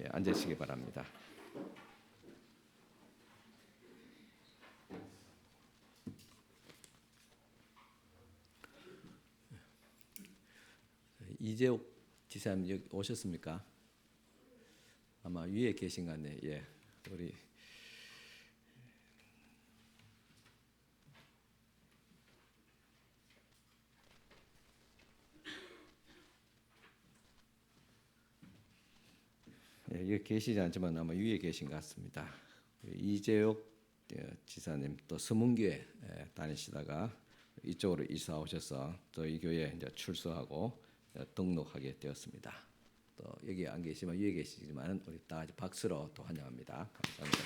앉으시기 바랍니다. 이재옥 지사님 여기 오셨습니까? 아마 위에 계신 것 같네요. 예, 우리 여기 계시지 않지만 아마 위에 계신 것 같습니다. 이재옥 지사님 또 서문교회 다니시다가 이쪽으로 이사 오셔서 또 이 교회에 이제 출소하고 등록하게 되었습니다. 또 여기 안 계시면 위에 계시지만 우리 다 같이 박수로 또 환영합니다. 감사합니다.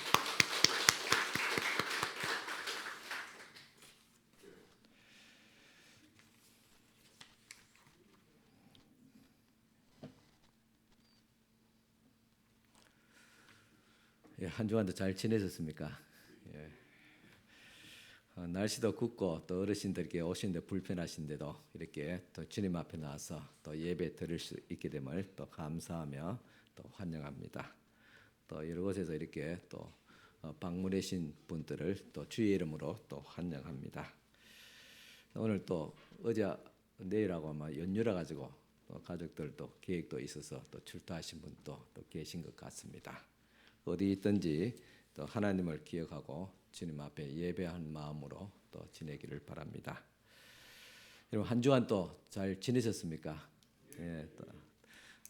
예, 한 주간도 잘 지내셨습니까? 예. 날씨도 굽고 또 어르신들께 오시는데 불편하신데도 이렇게 또 주님 앞에 나와서 또 예배 드릴 수 있게 됨을 또 감사하며 또 환영합니다. 또 여러 곳에서 이렇게 또 방문하신 분들을 또 주의 이름으로 또 환영합니다. 오늘 또 어제 내일하고 아마 연휴라 가지고 또 가족들도 계획도 있어서 또 출타하신 분도 또 계신 것 같습니다. 어디 있든지 또 하나님을 기억하고 주님 앞에 예배한 마음으로 또 지내기를 바랍니다. 여러분 한 주간 또 잘 지내셨습니까? 예, 또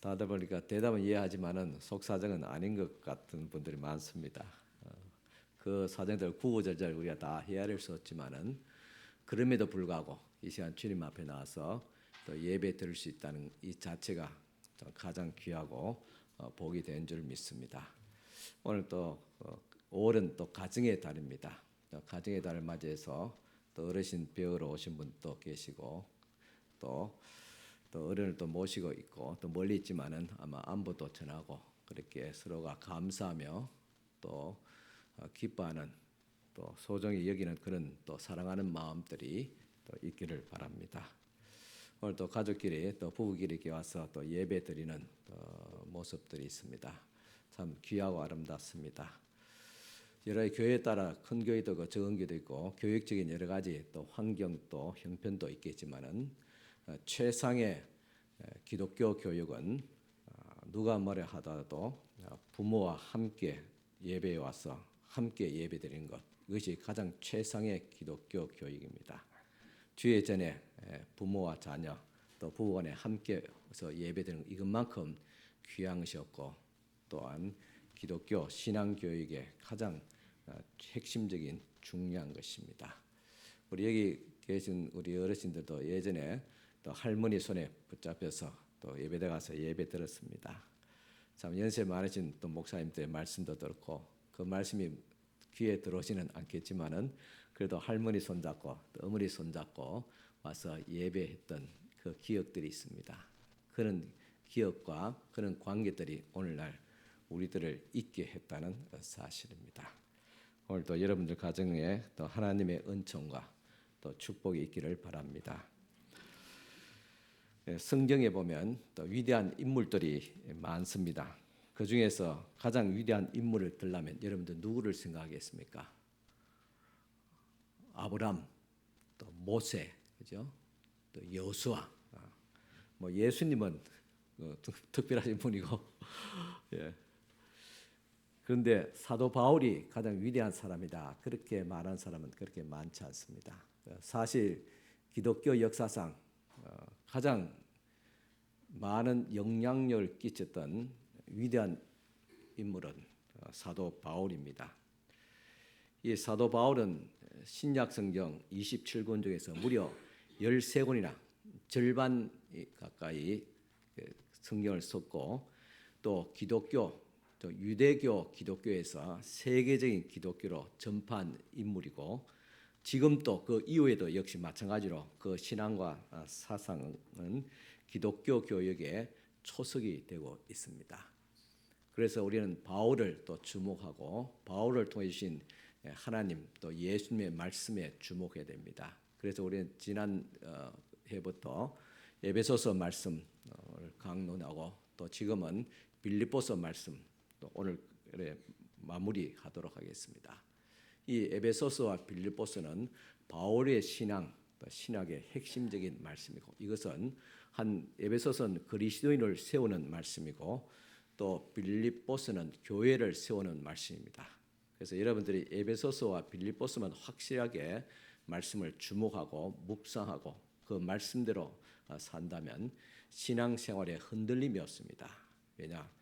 다들 보니까 대답은 이해하지만은 속 사정은 아닌 것 같은 분들이 많습니다. 그 사정들 구구절절 우리가 다 헤아릴 수 없지만은 그럼에도 불구하고 이 시간 주님 앞에 나와서 또 예배 드릴 수 있다는 이 자체가 가장 귀하고 복이 된 줄 믿습니다. 오늘 또 5월은 또 가정의 달입니다. 가정의 달을 맞이해서 또 어르신 배우러 오신 분도 계시고 또 어른을 또 모시고 있고 또 멀리 있지만은 아마 안부도 전하고 그렇게 서로가 감사하며 또 기뻐하는 또 소중히 여기는 그런 또 사랑하는 마음들이 또 있기를 바랍니다. 오늘 또 가족끼리 또 부부끼리 이렇게 와서 또 예배 드리는 모습들이 있습니다. 참 귀하고 아름답습니다. 여러 교회에 따라 큰 교회도 있고 적은 교회도 있고 교육적인 여러 가지 또 환경도 형편도 있겠지만은 최상의 기독교 교육은 누가 뭐라 하더라도 부모와 함께 예배에 와서 함께 예배드리는 것, 이것이 가장 최상의 기독교 교육입니다. 주일 전에 부모와 자녀 또 부부간에 함께서 예배드리는 이것만큼 귀한 것이 없고 또한 기독교 신앙 교육의 가장 핵심적인 중요한 것입니다. 우리 여기 계신 우리 어르신들도 예전에 또 할머니 손에 붙잡혀서 또 예배대 가서 예배 들었습니다. 참 연세 많으신 또 목사님들의 말씀도 들었고 그 말씀이 귀에 들어오지는 않겠지만은 그래도 할머니 손잡고 또 어머니 손잡고 와서 예배했던 그 기억들이 있습니다. 그런 기억과 그런 관계들이 오늘날 우리들을 있게 했다는 사실입니다. 오늘도 여러분들 가정에 또 하나님의 은총과 또 축복이 있기를 바랍니다. 성경에 보면 또 위대한 인물들이 많습니다. 그 중에서 가장 위대한 인물을 들라면 여러분들 누구를 생각하겠습니까? 아브람, 또 모세, 그죠? 또 여호수아. 뭐 예수님은 특별하신 분이고, 예. 그런데 사도 바울이 가장 위대한 사람이다. 그렇게 말한 사람은 그렇게 많지 않습니다. 사실 기독교 역사상 가장 많은 영향력을 끼쳤던 위대한 인물은 사도 바울입니다. 이 사도 바울은 신약 성경 27권 중에서 무려 13권이나 절반 가까이 성경을 썼고 또 기독교 유대교 기독교에서 세계적인 기독교로 전파한 인물이고 지금도 그 이후에도 역시 마찬가지로 그 신앙과 사상은 기독교 교육의 초석이 되고 있습니다. 그래서 우리는 바울을 또 주목하고 바울을 통해 주신 하나님 또 예수님의 말씀에 주목해야 됩니다. 그래서 우리는 지난 해부터 에베소서 말씀을 강론하고 또 지금은 빌립보서 말씀 또 오늘 마무리하도록 하겠습니다. 이 에베소서와 빌립보서는 바울의 신앙, 또 신학의 핵심적인 말씀이고, 이것은 한 에베소서는 그리스도인을 세우는 말씀이고, 또 빌립보서는 교회를 세우는 말씀입니다. 그래서 여러분들이 에베소서와 빌립보서만 확실하게 말씀을 주목하고 묵상하고 그 말씀대로 산다면 신앙생활에 흔들림이 없습니다. 왜냐?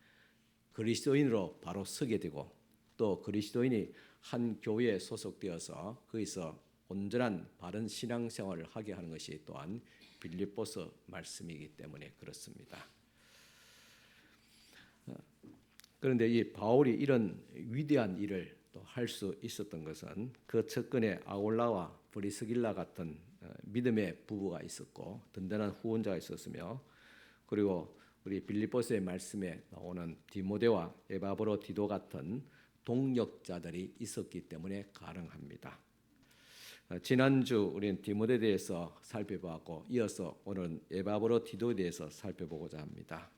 그리스도인으로 바로 서게 되고, 또 그리스도인이 한 교회에 소속되어서 거기서 온전한 바른 신앙생활을 하게 하는 것이 또한 빌립보서 말씀이기 때문에 그렇습니다. 그런데 이 바울이 이런 위대한 일을 또 할 수 있었던 것은 그 측근에 아울라와 브리스길라 같은 믿음의 부부가 있었고 든든한 후원자가 있었으며, 그리고 우리 빌립보서의 말씀에 나오는 디모데와 에바브로 디도 같은 동역자들이 있었기 때문에 가능합니다. 지난주 우리는 디모데에 대해서 살펴보았고, 이어서 오늘은 에바브로 디도에 대해서 살펴보고자 합니다.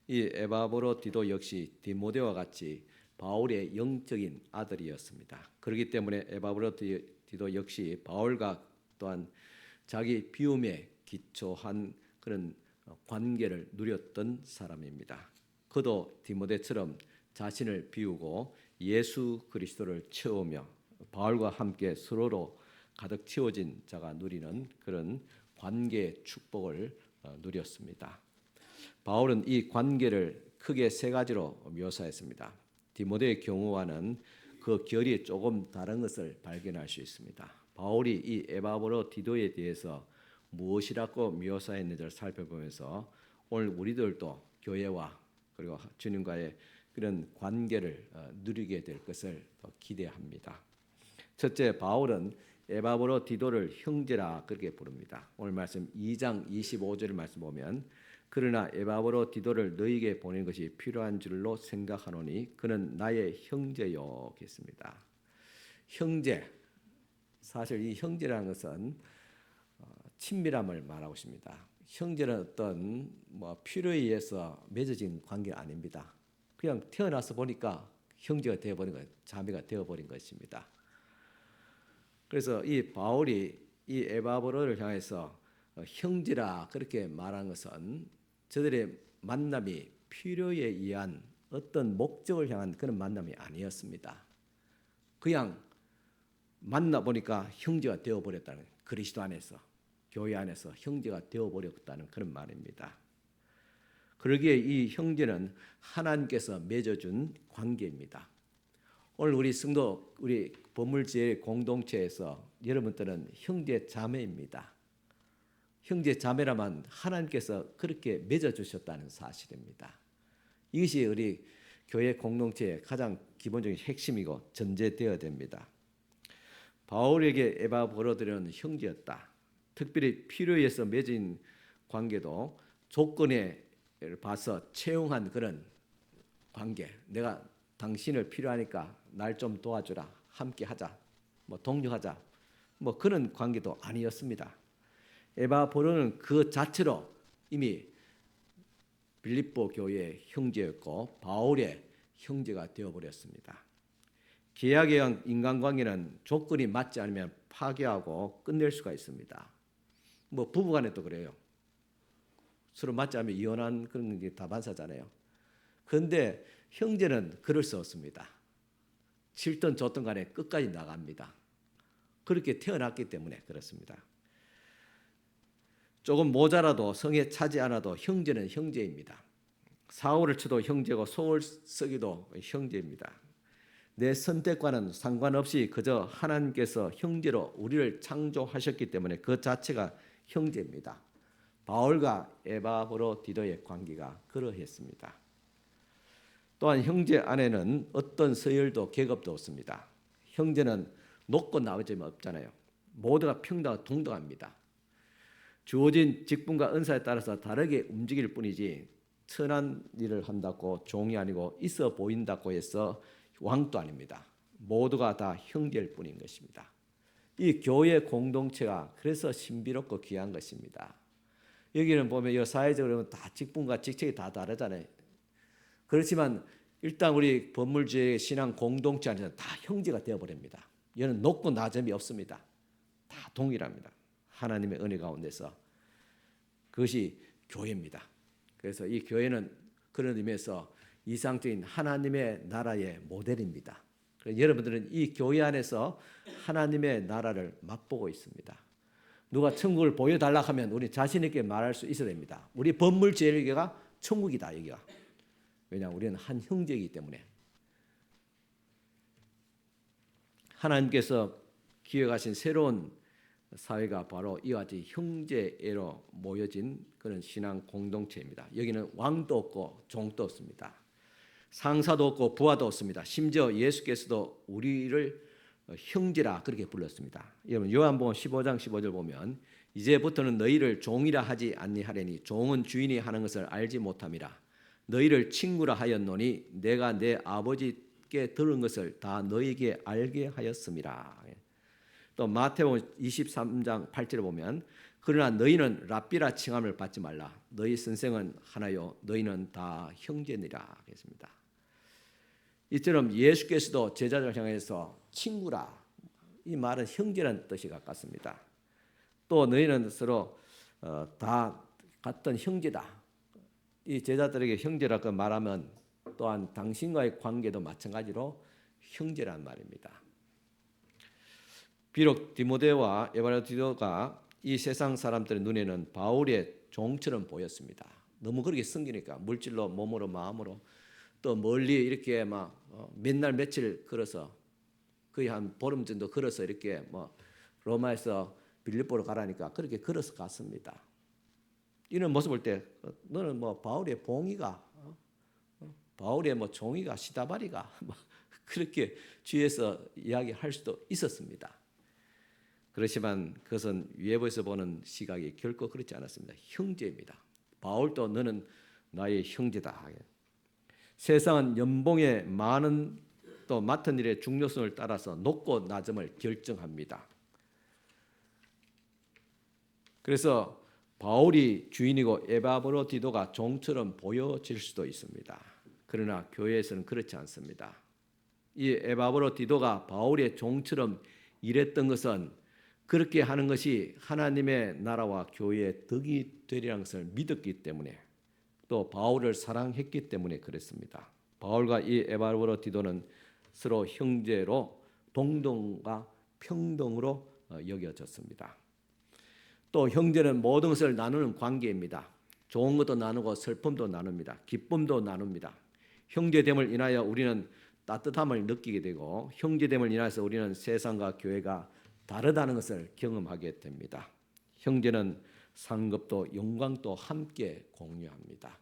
이 에바브로 디도 역시 디모데와 같이 바울의 영적인 아들이었습니다. 그렇기 때문에 에바브로 디도 역시 바울과 또한 자기 비움에 기초한 그런 관계를 누렸던 사람입니다. 그도 디모데처럼 자신을 비우고 예수 그리스도를 채우며 바울과 함께 서로로 가득 채워진 자가 누리는 그런 관계의 축복을 누렸습니다. 바울은 이 관계를 크게 세 가지로 묘사했습니다. 디모데의 경우와는 그 결이 조금 다른 것을 발견할 수 있습니다. 바울이 이 에바브로 디도에 대해서 무엇이라고 묘사했는지를 살펴보면서 오늘 우리들도 교회와 그리고 주님과의 그런 관계를 누리게 될 것을 기대합니다. 첫째, 바울은 에바브로 디도를 형제라 그렇게 부릅니다. 오늘 말씀 2장 25절 말씀 보면, 그러나 에바브로 디도를 너희에게 보낸 것이 필요한 줄로 생각하노니 그는 나의 형제요 겠습니다. 형제, 사실 이 형제라는 것은 친밀함을 말하고 있습니다. 형제는 어떤 필요에 의해서 맺어진 관계가 아닙니다. 그냥 태어나서 보니까 형제가 되어버린 것, 자매가 되어버린 것입니다. 그래서 이 바울이 이 에바브로를 향해서 형제라 그렇게 말한 것은 저들의 만남이 필요에 의한 어떤 목적을 향한 그런 만남이 아니었습니다. 그냥 만나보니까 형제가 되어버렸다는, 그리스도 안에서 교회 안에서 형제가 되어버렸다는 그런 말입니다. 그러기에 이 형제는 하나님께서 맺어준 관계입니다. 오늘 우리 성도, 우리 보물지혜 공동체에서 여러분들은 형제 자매입니다. 형제 자매라면 하나님께서 그렇게 맺어주셨다는 사실입니다. 이것이 우리 교회 공동체의 가장 기본적인 핵심이고 전제되어야 됩니다. 바울에게 에바브로들은 형제였다. 특별히 필요에 의해서 맺은 관계도 조건에 봐서 채용한 그런 관계. 내가 당신을 필요하니까 날 좀 도와주라, 함께 하자, 동료하자, 그런 관계도 아니었습니다. 에바브로는 그 자체로 이미 빌립보 교회의 형제였고 바울의 형제가 되어버렸습니다. 계약에 의한 인간관계는 조건이 맞지 않으면 파괴하고 끝낼 수가 있습니다. 부부간에도 그래요. 서로 맞지 않으면 이혼한 그런 게 다반사잖아요. 그런데 형제는 그럴 수 없습니다. 싫든 좋든 간에 끝까지 나갑니다. 그렇게 태어났기 때문에 그렇습니다. 조금 모자라도 성에 차지 않아도 형제는 형제입니다. 사울을 쳐도 형제고 속을 썩이도 형제입니다. 내 선택과는 상관없이 그저 하나님께서 형제로 우리를 창조하셨기 때문에 그 자체가 형제입니다. 바울과 에바브로 디도의 관계가 그러했습니다. 또한 형제 안에는 어떤 서열도 계급도 없습니다. 형제는 높고 낮음이 없잖아요. 모두가 평등하고 동등합니다. 주어진 직분과 은사에 따라서 다르게 움직일 뿐이지 선한 일을 한다고 종이 아니고 있어 보인다고 해서 왕도 아닙니다. 모두가 다 형제일 뿐인 것입니다. 이 교회 공동체가 그래서 신비롭고 귀한 것입니다. 여기는 보면 사회적으로 다 직분과 직책이 다 다르잖아요. 그렇지만 일단 우리 법물주의 신앙 공동체 안에서 다 형제가 되어버립니다. 이는 높고 낮음이 없습니다. 다 동일합니다. 하나님의 은혜 가운데서. 그것이 교회입니다. 그래서 이 교회는 그런 의미에서 이상적인 하나님의 나라의 모델입니다. 여러분들은 이 교회 안에서 하나님의 나라를 맛보고 있습니다. 누가 천국을 보여달라 하면 우리 자신 있게 말할 수 있어야 됩니다. 우리 법물제일교회가 천국이다 여기가. 왜냐하면 우리는 한 형제이기 때문에. 하나님께서 기획하신 새로운 사회가 바로 이와 같이 형제애로 모여진 그런 신앙 공동체입니다. 여기는 왕도 없고 종도 없습니다. 상사도 없고 부하도 없습니다. 심지어 예수께서도 우리를 형제라 그렇게 불렀습니다. 여러분 요한복음 15장 15절 보면 이제부터는 너희를 종이라 하지 아니하려니 종은 주인이 하는 것을 알지 못함이라. 너희를 친구라 하였노니 내가 내 아버지께 들은 것을 다 너희에게 알게 하였음이라. 또 마태복음 23장 8절에 보면 그러나 너희는 랍비라 칭함을 받지 말라. 너희 선생은 하나요 너희는 다 형제니라 했습니다. 이처럼 예수께서도 제자들 향해서 친구라 이 말은 형제라는 뜻이 가깝습니다. 또 너희는 서로 다 같은 형제다. 이 제자들에게 형제라고 말하면 또한 당신과의 관계도 마찬가지로 형제란 말입니다. 비록 디모데와 에바르디도가 이 세상 사람들의 눈에는 바울의 종처럼 보였습니다. 너무 그렇게 섬기니까 물질로 몸으로 마음으로 또 멀리 이렇게 막 맨날 며칠 걸어서 거의 한 보름 정도 걸어서 이렇게 뭐 로마에서 빌립보로 가라니까 그렇게 걸어서 갔습니다. 이런 모습 볼 때 너는 뭐 바울의 봉이가 바울의 뭐 종이가 시다바리가 그렇게 주위에서 이야기할 수도 있었습니다. 그렇지만 그것은 외부에서 보는 시각이 결코 그렇지 않았습니다. 형제입니다. 바울도 너는 나의 형제다. 세상은 연봉에 많은 또 맡은 일의 중요성을 따라서 높고 낮음을 결정합니다. 그래서 바울이 주인이고 에바브로디도가 종처럼 보여질 수도 있습니다. 그러나 교회에서는 그렇지 않습니다. 이 에바브로디도가 바울의 종처럼 일했던 것은 그렇게 하는 것이 하나님의 나라와 교회의 덕이 되리라는 것을 믿었기 때문에 또 바울을 사랑했기 때문에 그랬습니다. 바울과 이 에바브로디도는 서로 형제로 동등과 평등으로 여겨졌습니다. 또 형제는 모든 것을 나누는 관계입니다. 좋은 것도 나누고 슬픔도 나눕니다. 기쁨도 나눕니다. 형제됨을 인하여 우리는 따뜻함을 느끼게 되고 형제됨을 인하여서 우리는 세상과 교회가 다르다는 것을 경험하게 됩니다. 형제는 상급도 영광도 함께 공유합니다.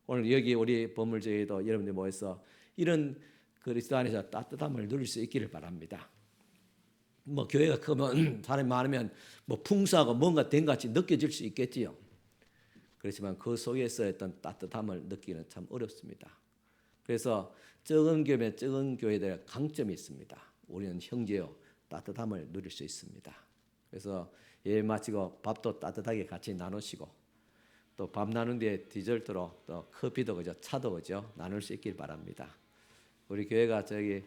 오늘 여기 우리 법물제에도 여러분들 모여서 이런 그리스도 안에서 따뜻함을 누릴 수 있기를 바랍니다. 뭐 교회가 크면 사람이 많으면 뭐 풍성하고 뭔가 된 같이 느껴질 수 있겠지요. 그렇지만 그 속에서 어떤 따뜻함을 느끼기는 참 어렵습니다. 그래서 적은 교회면 적은 교회들의 강점이 있습니다. 우리는 형제요 따뜻함을 누릴 수 있습니다. 그래서 예배 마치고 밥도 따뜻하게 같이 나누시고 또 밥 나눈 뒤에 디저트로 또 커피도 그죠 차도 그죠 나눌 수 있길 바랍니다. 우리 교회가 저기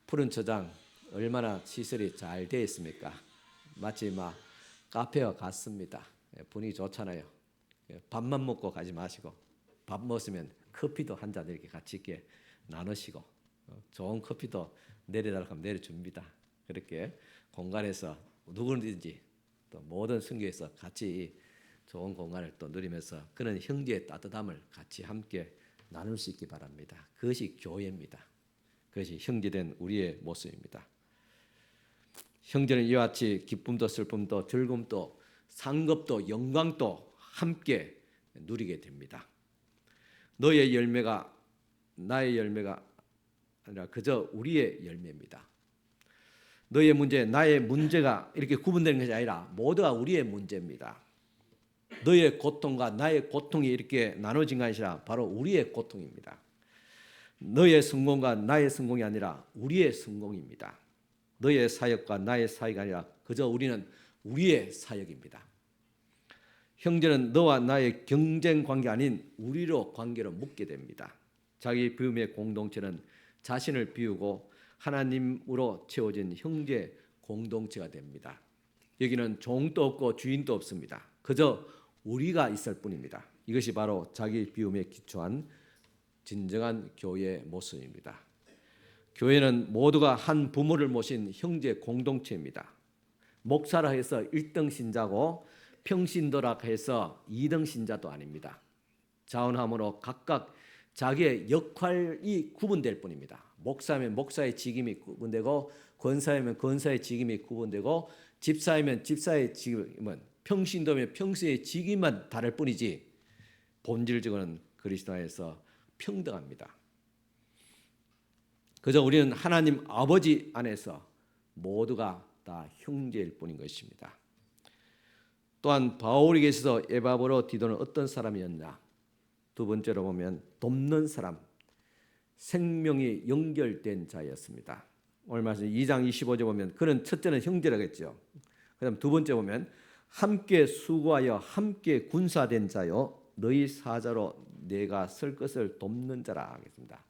푸른 초장 얼마나 시설이 잘 되어 있습니까? 마치 막 카페와 같습니다. 분위기 좋잖아요. 밥만 먹고 가지 마시고 밥 먹으면 커피도 한 잔 이렇게 같이 있게 나누시고 좋은 커피도 내려달라고 하면 내려줍니다. 그렇게 공간에서 누구든지 또 모든 성교에서 같이 좋은 공간을 또 누리면서 그런 형제의 따뜻함을 같이 함께 나눌 수 있기 바랍니다. 그것이 교회입니다. 그것이 형제된 우리의 모습입니다. 형제는 이와 같이 기쁨도 슬픔도 즐거움도 상급도 영광도 함께 누리게 됩니다. 너의 열매가 나의 열매가 아니라 그저 우리의 열매입니다. 너의 문제, 나의 문제가 이렇게 구분되는 것이 아니라 모두가 우리의 문제입니다. 너의 고통과 나의 고통이 이렇게 나눠진 것이 아니라 바로 우리의 고통입니다. 너의 성공과 나의 성공이 아니라 우리의 성공입니다. 너의 사역과 나의 사역이 아니라 그저 우리는 우리의 사역입니다. 형제는 너와 나의 경쟁 관계 아닌 우리로 관계로 묶게 됩니다. 자기 비움의 공동체는 자신을 비우고 하나님으로 채워진 형제 공동체가 됩니다. 여기는 종도 없고 주인도 없습니다. 그저 우리가 있을 뿐입니다. 이것이 바로 자기 비움에 기초한 진정한 교회의 모습입니다. 교회는 모두가 한 부모를 모신 형제 공동체입니다. 목사라 해서 1등 신자고 평신도라 해서 2등 신자도 아닙니다. 자원함으로 각각 자기의 역할이 구분될 뿐입니다. 목사면 목사의 직임이 구분되고 권사이면 권사의 직임이 구분되고 집사이면 집사의 직임은 평신도면 평신의 직임만 다를 뿐이지 본질적으로는 그리스도 안에서 평등합니다. 그저 우리는 하나님 아버지 안에서 모두가 다 형제일 뿐인 것입니다. 또한 바울에게서 에바브로 디도는 어떤 사람이었냐? 두 번째로 보면 돕는 사람, 생명이 연결된 자였습니다. 오늘 말씀 2장 25절 보면 그는 첫째는 형제라고 했죠. 그다음 두 번째 보면 함께 수고하여 함께 군사된 자요 너희 사자로 내가 설 것을 돕는 자라 하겠습니다.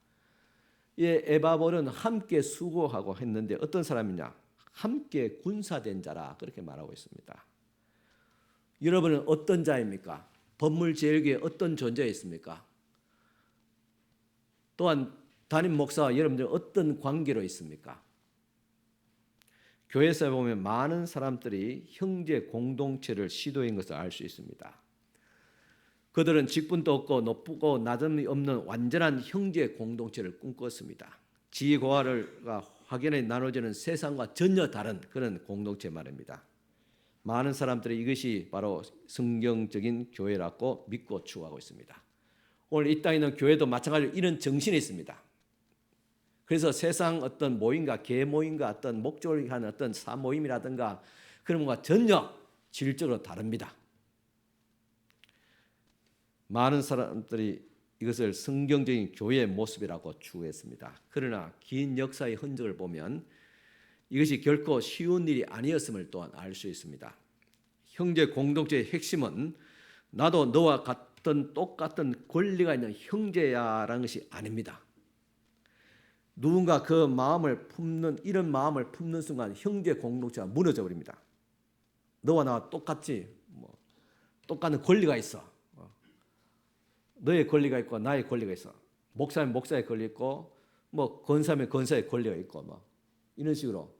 이 에바볼은 함께 수고하고 했는데 어떤 사람이냐? 함께 군사된 자라 그렇게 말하고 있습니다. 여러분은 어떤 자입니까? 법물제일교에 어떤 존재가 있습니까? 또한 담임 목사와 여러분들 어떤 관계로 있습니까? 교회에서 보면 많은 사람들이 형제 공동체를 시도한 것을 알 수 있습니다. 그들은 직분도 없고 높고 낮음이 없는 완전한 형제 공동체를 꿈꿨습니다. 지위고하가 확연히 나눠지는 세상과 전혀 다른 그런 공동체 말입니다. 많은 사람들이 이것이 바로 성경적인 교회라고 믿고 추구하고 있습니다. 오늘 이 땅에 있는 교회도 마찬가지로 이런 정신이 있습니다. 그래서 세상 어떤 모임과 계모임과 어떤 목적을 하는 어떤 사모임이라든가 그런 것과 전혀 질적으로 다릅니다. 많은 사람들이 이것을 성경적인 교회의 모습이라고 추구했습니다. 그러나 긴 역사의 흔적을 보면 이것이 결코 쉬운 일이 아니었음을 또한 알 수 있습니다. 형제 공동체의 핵심은 나도 너와 같은 똑같은 권리가 있는 형제야라는 것이 아닙니다. 누군가 그 마음을 품는 이런 마음을 품는 순간 형제 공동체가 무너져 버립니다. 너와 나와 똑같이 똑같은 권리가 있어. 너의 권리가 있고 나의 권리가 있어. 목사면 목사의 권리 있고 권사면 권사의 권리가 있고 이런 식으로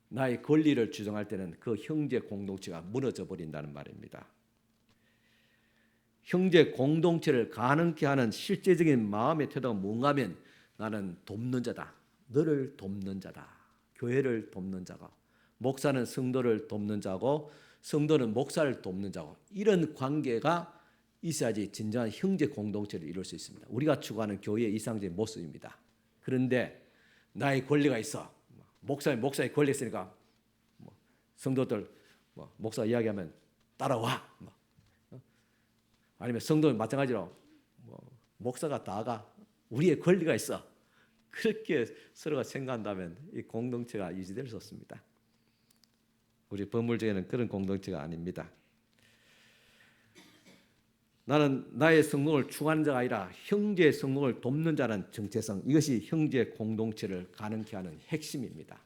나의 권리를 주장할 때는 그 형제 공동체가 무너져 버린다는 말입니다. 형제 공동체를 가능케 하는 실제적인 마음의 태도가 뭔가 하면 나는 돕는 자다. 너를 돕는 자다. 교회를 돕는 자가. 목사는 성도를 돕는 자고 성도는 목사를 돕는 자고 이런 관계가 있어야지 진정한 형제 공동체를 이룰 수 있습니다. 우리가 추구하는 교회의 이상적인 모습입니다. 그런데 나의 권리가 있어. 목사의 권리 있으니까 성도들 목사 이야기하면 따라와. 아니면 성도는 마찬가지로 목사가 다가 우리의 권리가 있어. 그렇게 서로가 생각한다면 이 공동체가 유지될 수 없습니다. 우리 법물제에는 그런 공동체가 아닙니다. 나는 나의 성공을 추구하는 자가 아니라 형제의 성공을 돕는 자라는 정체성, 이것이 형제 공동체를 가능케 하는 핵심입니다.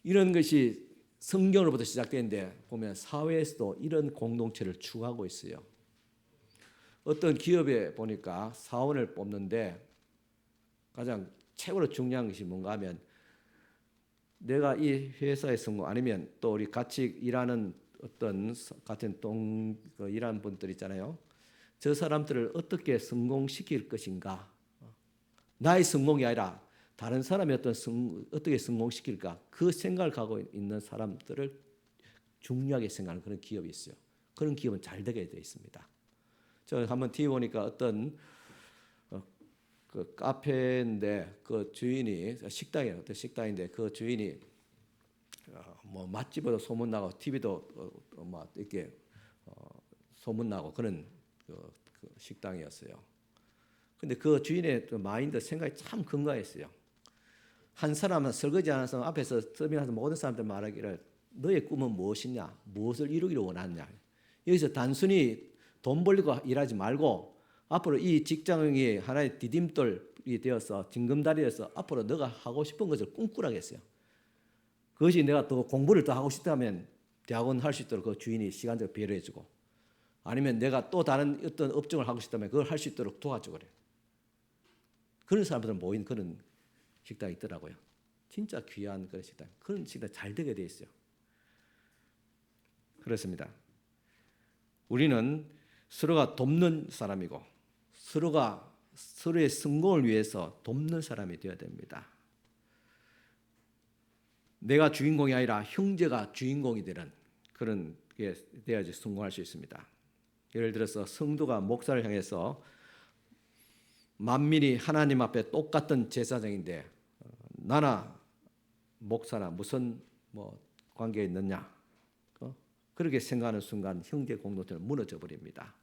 이런 것이 성경으로부터 시작되는데 보면 사회에서도 이런 공동체를 추구하고 있어요. 어떤 기업에 보니까 사원을 뽑는데 가장 최고로 중요한 것이 뭔가 하면 내가 이 회사에 성공 아니면 또 우리 같이 일하는 어떤 같은 일하는 분들 있잖아요. 저 사람들을 어떻게 성공시킬 것인가. 나의 성공이 아니라 다른 사람이 어떻게 성공시킬까. 그 생각을 갖고 있는 사람들을 중요하게 생각하는 그런 기업이 있어요. 그런 기업은 잘 되게 되어 있습니다. 저 한번 TV 보니까 어떤 그 카페인데 그 주인이 식당이에요. 어떤 식당인데 그 주인이 맛집으로 소문나고 TV도 이렇게 소문나고 그런 그 식당이었어요. 근데 그 주인의 마인드 생각이 참 건강했어요. 한 사람은 설거지 하는 사람 앞에서 서빙하면서 모든 사람들 말하기를 너의 꿈은 무엇이냐? 무엇을 이루기를 원하느냐? 여기서 단순히 돈 벌려고 일하지 말고 앞으로 이 직장이 하나의 디딤돌이 되어서 징검다리에서 앞으로 너가 하고 싶은 것을 꿈꾸라겠어요. 그것이 내가 더 공부를 더 하고 싶다면 대학원 할 수 있도록 그 주인이 시간적으로 배려해주고, 아니면 내가 또 다른 어떤 업종을 하고 싶다면 그걸 할 수 있도록 도와주고 그래. 그런 사람들 모인 그런 식당이 있더라고요. 진짜 귀한 그런 식당. 그런 식당 잘 되게 돼 있어요. 그렇습니다. 우리는 서로가 돕는 사람이고 서로가 서로의 성공을 위해서 돕는 사람이 되어야 됩니다. 내가 주인공이 아니라 형제가 주인공이 되는 그런 게 돼야지 성공할 수 있습니다. 예를 들어서 성도가 목사를 향해서 만민이 하나님 앞에 똑같은 제사장인데 나나 목사나 무슨 관계가 있느냐, 그렇게 생각하는 순간 형제 공동체는 무너져 버립니다.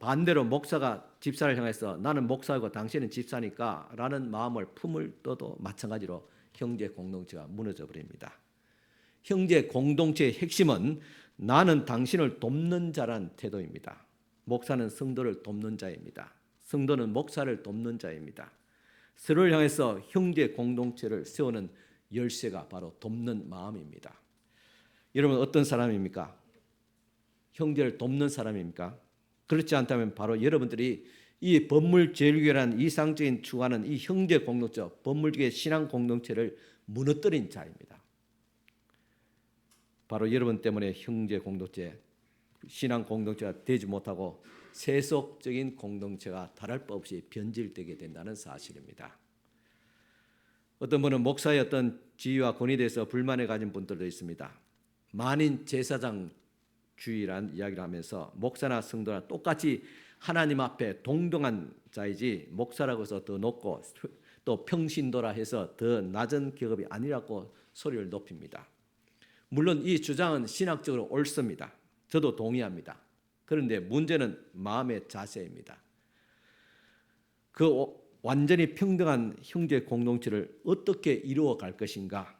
반대로 목사가 집사를 향해서 나는 목사이고 당신은 집사니까 라는 마음을 품을 때도 마찬가지로 형제 공동체가 무너져 버립니다. 형제 공동체의 핵심은 나는 당신을 돕는 자란 태도입니다. 목사는 성도를 돕는 자입니다. 성도는 목사를 돕는 자입니다. 서로를 향해서 형제 공동체를 세우는 열쇠가 바로 돕는 마음입니다. 여러분 어떤 사람입니까? 형제를 돕는 사람입니까? 그렇지 않다면 바로 여러분들이 이 법물제일교회라는 이상적인 추구하는 이 형제 공동체, 법물주의 신앙 공동체를 무너뜨린 자입니다. 바로 여러분 때문에 형제 공동체, 신앙 공동체가 되지 못하고 세속적인 공동체가 다를 바 없이 변질되게 된다는 사실입니다. 어떤 분은 목사의 어떤 지위와 권위에 대해서 불만을 가진 분들도 있습니다. 만인 제사장주의라는 이야기를 하면서 목사나 성도나 똑같이 하나님 앞에 동등한 자이지 목사라고 해서 더 높고 또 평신도라 해서 더 낮은 계급이 아니라고 소리를 높입니다. 물론 이 주장은 신학적으로 옳습니다. 저도 동의합니다. 그런데 문제는 마음의 자세입니다. 그 완전히 평등한 형제 공동체를 어떻게 이루어 갈 것인가?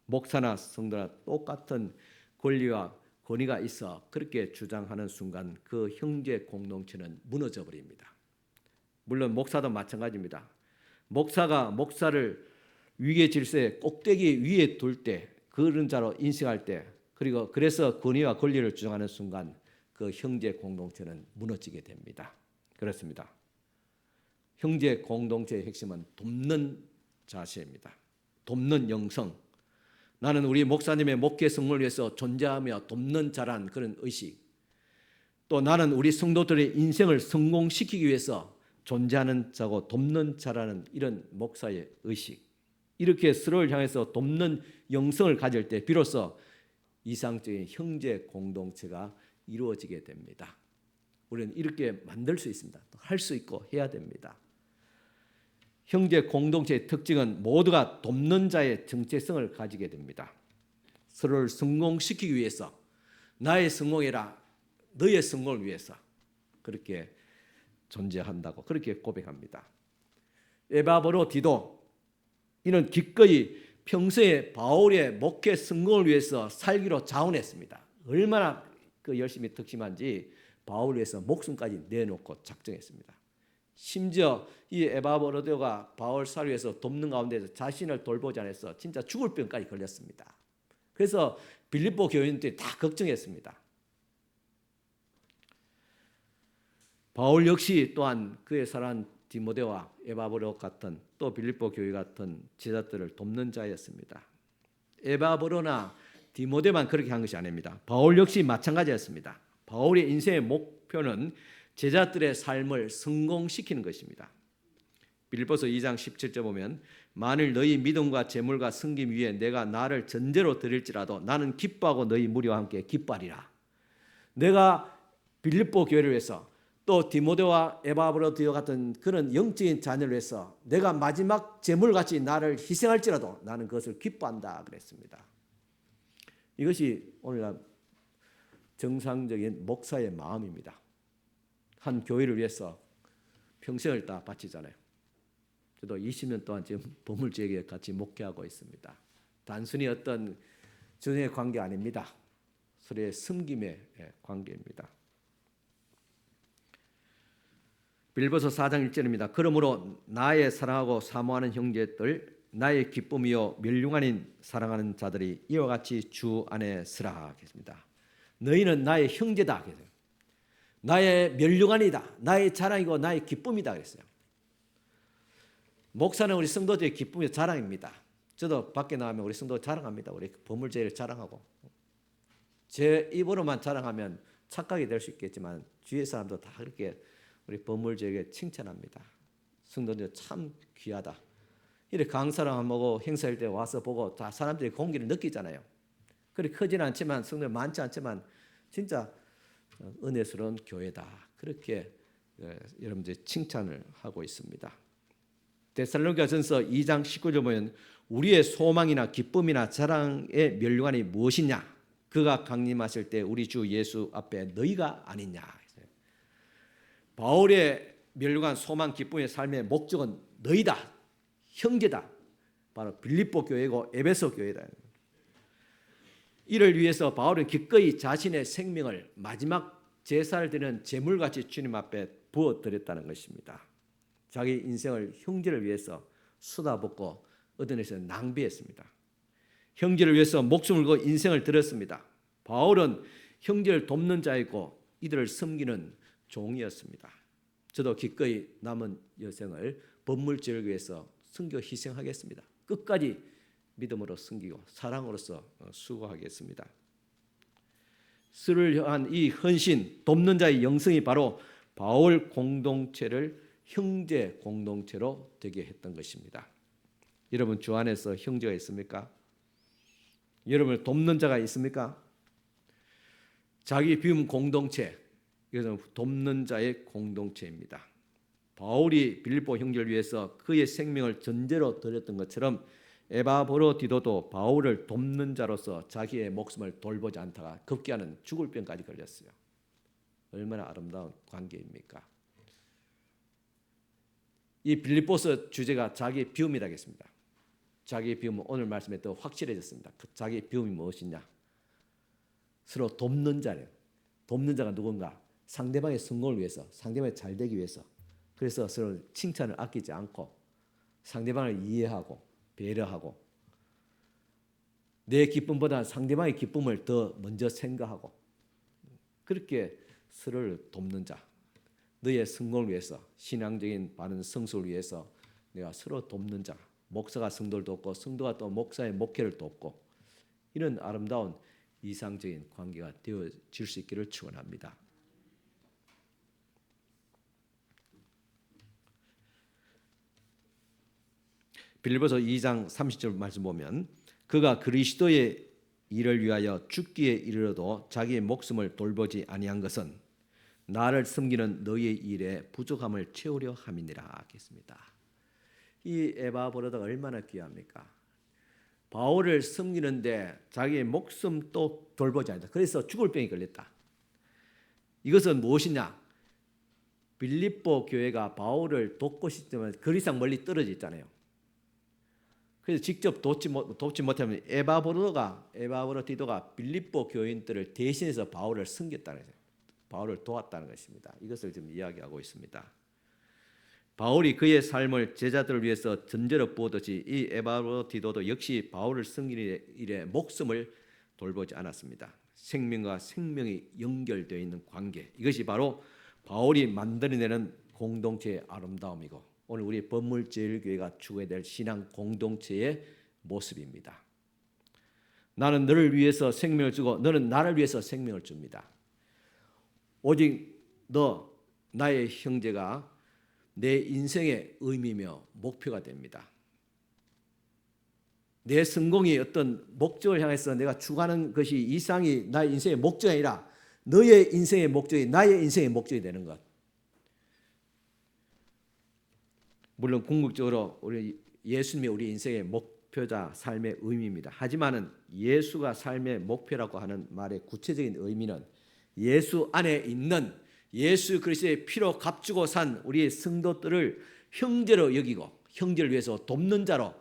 목사나 성도나 똑같은 권리와 권위가 있어 그렇게 주장하는 순간 그 형제 공동체는 무너져 버립니다. 물론 목사도 마찬가지입니다. 목사가 목사를 위계 질서의 꼭대기 위에 둘 때, 그런 자로 인식할 때, 그리고 그래서 권위와 권리를 주장하는 순간 그 형제 공동체는 무너지게 됩니다. 그렇습니다. 형제 공동체의 핵심은 돕는 자세입니다. 돕는 영성. 나는 우리 목사님의 목회 성공을 위해서 존재하며 돕는 자란 그런 의식. 또 나는 우리 성도들의 인생을 성공시키기 위해서 존재하는 자고 돕는 자라는 이런 목사의 의식. 이렇게 서로를 향해서 돕는 영성을 가질 때 비로소 이상적인 형제 공동체가 이루어지게 됩니다. 우리는 이렇게 만들 수 있습니다. 할 수 있고 해야 됩니다. 형제 공동체의 특징은 모두가 돕는 자의 정체성을 가지게 됩니다. 서로를 성공시키기 위해서 나의 성공이라 너의 성공을 위해서 그렇게 존재한다고 그렇게 고백합니다. 에바브로 디도 이는 기꺼이 평소에 바울의 목회 성공을 위해서 살기로 자원했습니다. 얼마나 열심히 특심한지 바울을 위해서 목숨까지 내놓고 작정했습니다. 심지어 이 에바브로디오가 바울 사를 위해서 돕는 가운데서 자신을 돌보지 않아서 진짜 죽을 병까지 걸렸습니다. 그래서 빌립보 교인들이 다 걱정했습니다. 바울 역시 또한 그의 사랑하는 디모데와 에바브로 같은 또 빌립보 교회 같은 제자들을 돕는 자였습니다. 에바브로나 디모데만 그렇게 한 것이 아닙니다. 바울 역시 마찬가지였습니다. 바울의 인생의 목표는 제자들의 삶을 성공시키는 것입니다. 빌립보서 2장 17절 보면 만일 너희 믿음과 재물과 섬김 위에 내가 나를 전제로 드릴지라도 나는 기뻐하고 너희 무리와 함께 기뻐하리라. 내가 빌립보 교회를 위해서 또 디모데와 에바브로디오 같은 그런 영적인 자녀를 위해서 내가 마지막 재물같이 나를 희생할지라도 나는 그것을 기뻐한다 그랬습니다. 이것이 오늘날 정상적인 목사의 마음입니다. 한 교회를 위해서 평생을 다 바치잖아요. 저도 20년 동안 지금 보물주에게 같이 목회하고 있습니다. 단순히 어떤 전의 관계 아닙니다. 서로의 섬김의 관계입니다. 빌립보서 4장 1절입니다. 그러므로 나의 사랑하고 사모하는 형제들, 나의 기쁨이요 멸류관인 사랑하는 자들이 이와 같이 주 안에 서라 하겠습니다. 너희는 나의 형제다 하겠어요. 나의 멸류관이다. 나의 자랑이고 나의 기쁨이다 그랬어요. 목사는 우리 성도들의 기쁨이 자랑입니다. 저도 밖에 나가면 우리 성도 자랑합니다. 우리 보물제를 자랑하고. 제 입으로만 자랑하면 착각이 될 수 있겠지만 주위의 사람도 다 그렇게 우리 보물제에게 칭찬합니다. 성도들 참 귀하다. 이렇게 강사랑 하고 행사할 때 와서 보고 다 사람들이 공기를 느끼잖아요. 그렇게 크지는 않지만 성도들 많지 않지만 진짜 은혜스러운 교회다. 그렇게 여러분들이 칭찬을 하고 있습니다. 데살로니가전서 2장 19절 보면 우리의 소망이나 기쁨이나 자랑의 멸류관이 무엇이냐? 그가 강림하실 때 우리 주 예수 앞에 너희가 아니냐? 바울의 멸류관 소망 기쁨의 삶의 목적은 너희다. 형제다. 바로 빌립보 교회고 에베소 교회다. 이를 위해서 바울은 기꺼이 자신의 생명을 마지막 제사를 드리는 제물같이 주님 앞에 부어드렸다는 것입니다. 자기 인생을 형제를 위해서 쏟아붓고 얻어내서 낭비했습니다. 형제를 위해서 목숨을 걸고 인생을 들였습니다. 바울은 형제를 돕는 자이고 이들을 섬기는 종이었습니다. 저도 기꺼이 남은 여생을 법물제를 위해서 순교 희생하겠습니다. 끝까지 믿음으로 섬기고 사랑으로서 수고하겠습니다. 스를 향한 이 헌신, 돕는 자의 영성이 바로 바울 공동체를 형제 공동체로 되게 했던 것입니다. 여러분 주 안에서 형제가 있습니까? 여러분을 돕는 자가 있습니까? 자기 비움 공동체, 이것은 돕는 자의 공동체입니다. 바울이 빌립보 형제를 위해서 그의 생명을 전제로 드렸던 것처럼 에바브로디도도 바울을 돕는 자로서 자기의 목숨을 돌보지 않다가 급기야는 죽을 병까지 걸렸어요. 얼마나 아름다운 관계입니까? 이 빌립보서 주제가 자기 비움이라겠습니다. 자기 비움은 오늘 말씀에 더 확실해졌습니다. 그 자기 비움이 무엇이냐? 서로 돕는 자래요. 돕는 자가 누군가? 상대방의 성공을 위해서, 상대방이 잘 되기 위해서. 그래서 서로 칭찬을 아끼지 않고 상대방을 이해하고 배려하고 내 기쁨보다 상대방의 기쁨을 더 먼저 생각하고 그렇게 서로를 돕는 자. 너의 성공을 위해서, 신앙적인 바른 성숙을 위해서 내가 서로 돕는 자. 목사가 성도를 돕고 성도가 또 목사의 목회를 돕고 이런 아름다운 이상적인 관계가 되어질 수 있기를 축원합니다. 빌립보서 2장 30절 말씀 보면 그가 그리스도의 일을 위하여 죽기에 이르러도 자기의 목숨을 돌보지 아니한 것은 나를 섬기는 너희의 일에 부족함을 채우려 함이니라 하겠습니다. 이 에바브로다가 얼마나 귀합니까? 바울을 섬기는데 자기의 목숨도 돌보지 않는다. 그래서 죽을 병이 걸렸다. 이것은 무엇이냐? 빌립보 교회가 바울을 돕고 싶지만 그 이상 멀리 떨어져 있잖아요. 그래서 직접 돕지 못하면 에바브로디도가 빌립보 교인들을 대신해서 바울을 섬겼다는 거예요. 바울을 도왔다는 것입니다. 이것을 지금 이야기하고 있습니다. 바울이 그의 삶을 제자들을 위해서 전제로 부었듯이 이 에바브로디도도 역시 바울을 섬기는 일에 목숨을 돌보지 않았습니다. 생명과 생명이 연결되어 있는 관계, 이것이 바로 바울이 만들어내는 공동체의 아름다움이고 오늘 우리 법물제일교회가 추구해야 될 신앙 공동체의 모습입니다. 나는 너를 위해서 생명을 주고 너는 나를 위해서 생명을 줍니다. 오직 너 나의 형제가 내 인생의 의미며 목표가 됩니다. 내 성공이 어떤 목적을 향해서 내가 추구하는 것이 이상이 나의 인생의 목적이 아니라 너의 인생의 목적이 나의 인생의 목적이 되는 것. 물론 궁극적으로 우리 예수님이 우리 인생의 목표자 삶의 의미입니다. 하지만은 예수가 삶의 목표라고 하는 말의 구체적인 의미는 예수 안에 있는 예수 그리스도의 피로 값주고 산 우리 성도들을 형제로 여기고 형제를 위해서 돕는 자로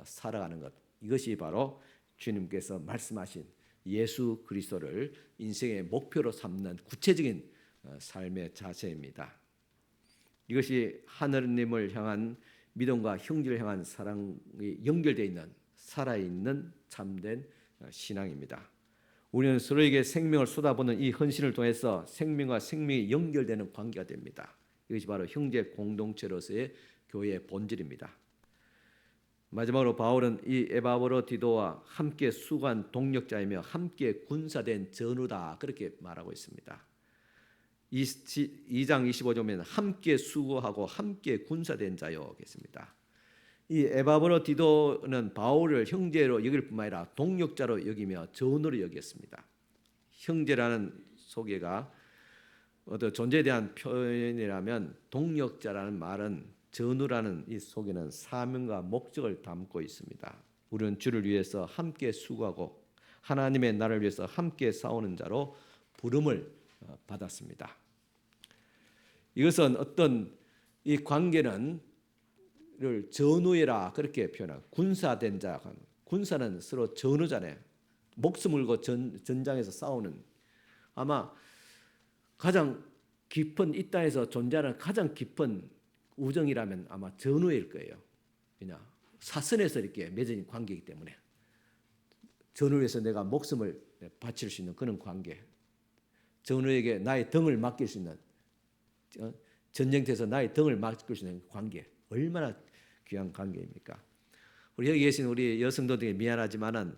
살아가는 것. 이것이 바로 주님께서 말씀하신 예수 그리스도를 인생의 목표로 삼는 구체적인 삶의 자세입니다. 이것이 하느님을 향한 믿음과 형제를 향한 사랑이 연결되어 있는 살아있는 참된 신앙입니다. 우리는 서로에게 생명을 쏟아붓는 이 헌신을 통해서 생명과 생명이 연결되는 관계가 됩니다. 이것이 바로 형제 공동체로서의 교회의 본질입니다. 마지막으로 바울은 이 에바브로디도와 함께 수고한 동력자이며 함께 군사된 전우다 그렇게 말하고 있습니다. 2장 25절에는 함께 수고하고 함께 군사된 자요 겠습니다. 이 에바브로디도는 바울을 형제로 여길 뿐만 아니라 동력자로 여기며 전우로 여겼습니다. 형제라는 소개가 어떤 존재에 대한 표현이라면 동력자라는 말은 전우라는 이 속에는 사명과 목적을 담고 있습니다. 우리는 주를 위해서 함께 수고하고 하나님의 나라를 위해서 함께 싸우는 자로 부름을 받았습니다. 이것은 어떤 이 관계는 전우이라 그렇게 표현하고 군사된 자, 군사는 서로 전우잖아요. 목숨을 걸고 전장에서 싸우는 아마 가장 깊은 이 땅에서 존재하는 가장 깊은 우정이라면 아마 전우일 거예요. 그냥 사선에서 이렇게 맺어진 관계이기 때문에 전우에서 내가 목숨을 바칠 수 있는 그런 관계, 전우에게 나의 등을 맡길 수 있는 전쟁터에서 나의 등을 맡길 수 있는 관계, 얼마나 귀한 관계입니까? 우리 여기 계신 우리 여성도들에게 미안하지만은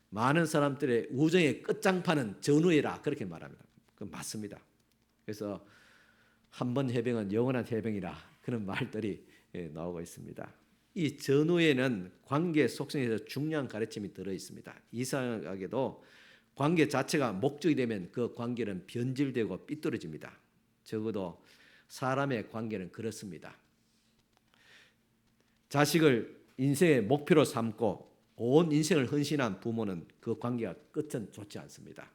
많은 사람들의 우정의 끝장판은 전우이라 그렇게 말합니다. 그건 맞습니다. 그래서 한 번 해병은 영원한 해병이라 그런 말들이 나오고 있습니다. 이 전후에는 관계 속성에서 중요한 가르침이 들어 있습니다. 이상하게도 관계 자체가 목적이 되면 그 관계는 변질되고 삐뚤어집니다. 적어도 사람의 관계는 그렇습니다. 자식을 인생의 목표로 삼고 온 인생을 헌신한 부모는 그 관계가 끝은 좋지 않습니다.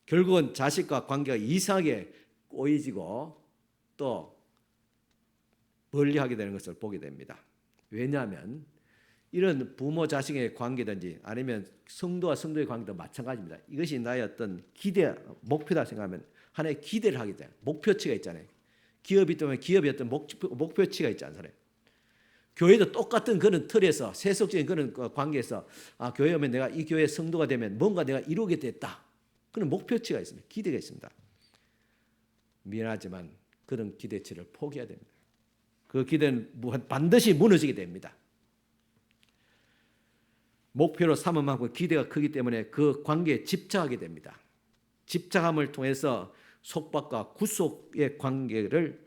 결국은 자식과 관계가 이상하게 꼬이지고 또 멀리하게 되는 것을 보게 됩니다. 왜냐하면 이런 부모 자식의 관계든지 아니면 성도와 성도의 관계도 마찬가지입니다. 이것이 나의 어떤 기대, 목표다 생각하면 하나의 기대를 하게 돼요. 목표치가 있잖아요. 기업이 있다면 기업의 어떤 목표치가 있지 않습니까? 교회도 똑같은 그런 틀에서 세속적인 그런 관계에서 교회 오면 내가 이 교회 성도가 되면 뭔가 내가 이루게 됐다. 그런 목표치가 있습니다. 기대가 있습니다. 미안하지만 그런 기대치를 포기해야 됩니다. 그 기대는 반드시 무너지게 됩니다. 목표로 삼은 만큼 기대가 크기 때문에 그 관계에 집착하게 됩니다. 집착함을 통해서 속박과 구속의 관계를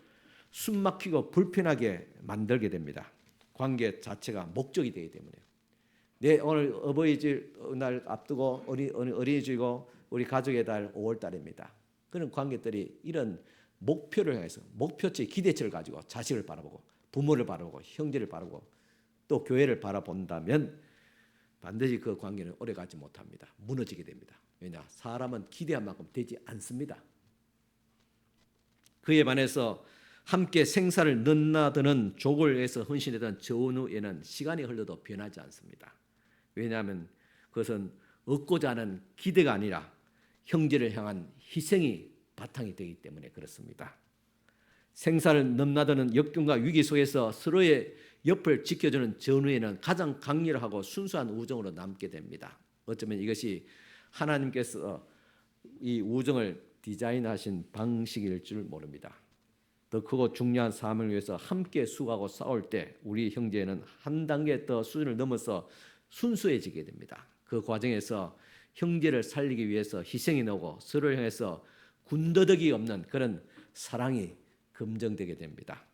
숨막히고 불편하게 만들게 됩니다. 관계 자체가 목적이 되기 때문에. 오늘 어버이날 앞두고 어린이주이고 우리 가족의 달 5월 달입니다. 그런 관계들이 이런 목표를 향해서 목표치 기대치를 가지고 자식을 바라보고 부모를 바라보고 형제를 바라보고 또 교회를 바라본다면 반드시 그 관계는 오래가지 못합니다. 무너지게 됩니다. 왜냐? 사람은 기대한 만큼 되지 않습니다. 그에 반해서 함께 생사를 넘나드는 족을 위해서 헌신했던 전우에는 시간이 흘러도 변하지 않습니다. 왜냐하면 그것은 얻고자 하는 기대가 아니라 형제를 향한 희생이 바탕이 되기 때문에 그렇습니다. 생사를 넘나드는 역경과 위기 속에서 서로의 옆을 지켜주는 전우에는 가장 강렬하고 순수한 우정으로 남게 됩니다. 어쩌면 이것이 하나님께서 이 우정을 디자인하신 방식일 줄 모릅니다. 더 크고 중요한 사명을 위해서 함께 수고하고 싸울 때 우리 형제는 한 단계 더 수준을 넘어서 순수해지게 됩니다. 그 과정에서 형제를 살리기 위해서 희생이 나오고 서로를 향해서 군더더기 없는 그런 사랑이 검증되게 됩니다.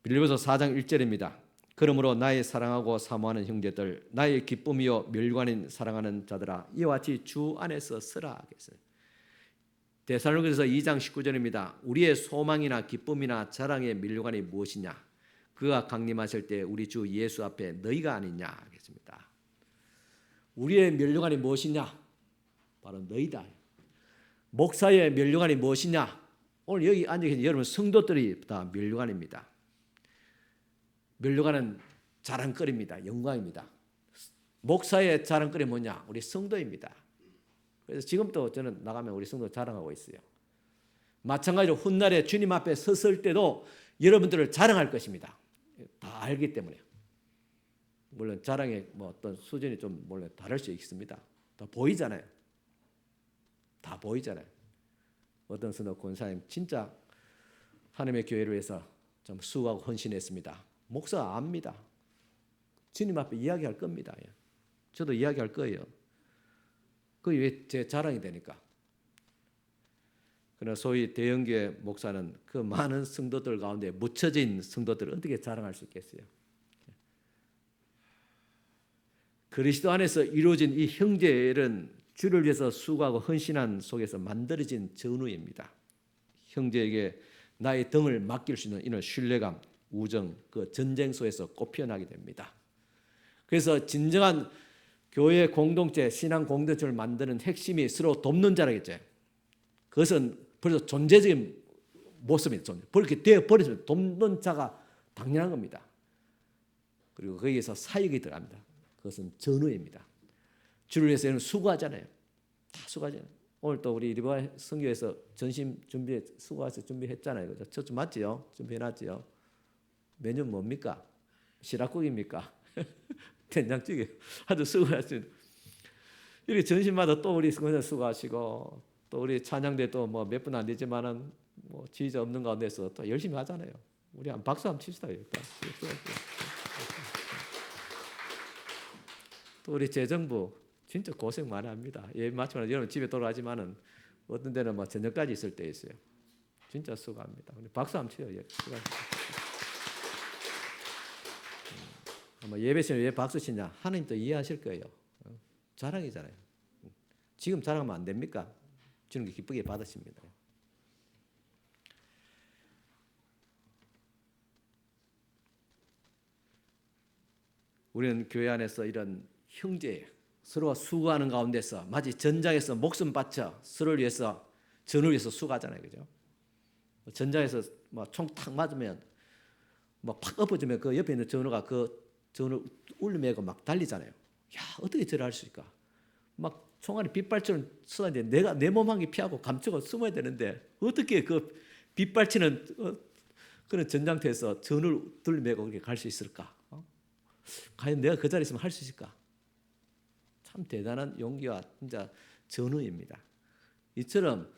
빌립보서 4장 1절입니다. 그러므로 나의 사랑하고 사모하는 형제들, 나의 기쁨이요 멸관인 사랑하는 자들아, 이와 같이 주 안에서 서라. 데살로니가서 2장 19절입니다. 우리의 소망이나 기쁨이나 자랑의 면류관이 무엇이냐? 그가 강림하실 때 우리 주 예수 앞에 너희가 아니냐 하겠습니다. 우리의 면류관이 무엇이냐? 바로 너희다. 목사의 면류관이 무엇이냐? 오늘 여기 앉아 계신 여러분 성도들이 다 면류관입니다. 면류관은 자랑거리입니다. 영광입니다. 목사의 자랑거리 뭐냐? 우리 성도입니다. 그래서 지금도 저는 나가면 우리 성도 자랑하고 있어요. 마찬가지로 훗날에 주님 앞에 섰을 때도 여러분들을 자랑할 것입니다. 다 알기 때문에. 물론 자랑의 뭐 어떤 수준이 좀 물론 다를 수 있습니다. 다 보이잖아요. 다 보이잖아요. 어떤 선교 권사님 진짜 하나님의 교회를 위해서 좀 수고하고 헌신했습니다. 목사가 압니다. 주님 앞에 이야기할 겁니다. 저도 이야기할 거예요. 그게 왜 제 자랑이 되니까. 그러나 소위 대형교회 목사는 그 많은 성도들 가운데 묻혀진 성도들을 어떻게 자랑할 수 있겠어요? 그리스도 안에서 이루어진 이 형제는 주를 위해서 수고하고 헌신한 속에서 만들어진 전우입니다. 형제에게 나의 등을 맡길 수 있는 이런 신뢰감, 우정, 그 전쟁소에서 꽃피어나게 됩니다. 그래서 진정한 교회 공동체, 신앙 공동체를 만드는 핵심이 서로 돕는 자라겠죠. 그것은 벌써 존재적인 모습이죠. 그렇게 되어버리면 돕는 자가 당연한 겁니다. 그리고 거기에서 사역이 들어갑니다. 그것은 전우입니다. 주를 위해서는 수고하잖아요. 다 수고하잖아요. 오늘 또 우리 리바 선교에서 전심 준비 수고해서 준비했잖아요. 그죠? 첫 주 맞지요? 준비해놨지요? 메뉴 뭡니까? 시락국입니까? 된장찌개. 아주 수고하시죠. 이렇게 전심마다 또 우리 수고하시고 또 우리 찬양대 또 뭐 몇 분 안 되지만은 뭐 지휘자 없는 가운데서 또 열심히 하잖아요. 우리 한 박수 한번 칩시다. 또 우리 재정부 진짜 고생 많이 합니다. 예, 마치면 여러분 집에 돌아가지만은 어떤 데는 뭐 저녁까지 있을 때 있어요. 진짜 수고합니다. 우리 박수 한번 쳐요. 예, 아마 예배 시간에 왜 박수 치냐? 하나님도 이해하실 거예요. 자랑이잖아요. 지금 자랑하면 안 됩니까? 주님께 기쁘게 받으십니다. 우리는 교회 안에서 이런 형제 서로가 수고하는 가운데서 마치 전장에서 목숨 바쳐 서로를 위해서 전을 위해서 수고하잖아요, 그죠? 전장에서 뭐 총 탁 맞으면 뭐 팍 엎어지면 그 옆에 있는 전우가 그 전을 울리매고 막 달리잖아요. 야, 어떻게 저를 할 수 있을까? 막 총알이 빗발처럼 쏘는데 내가 내 몸 한 개 피하고 감추고 숨어야 되는데 어떻게 그 빗발치는 그런 전장터에서 전을 들매고 그렇게 갈 수 있을까? 과연 내가 그 자리에 있으면 할 수 있을까? 참 대단한 용기와 진짜 전우입니다. 이처럼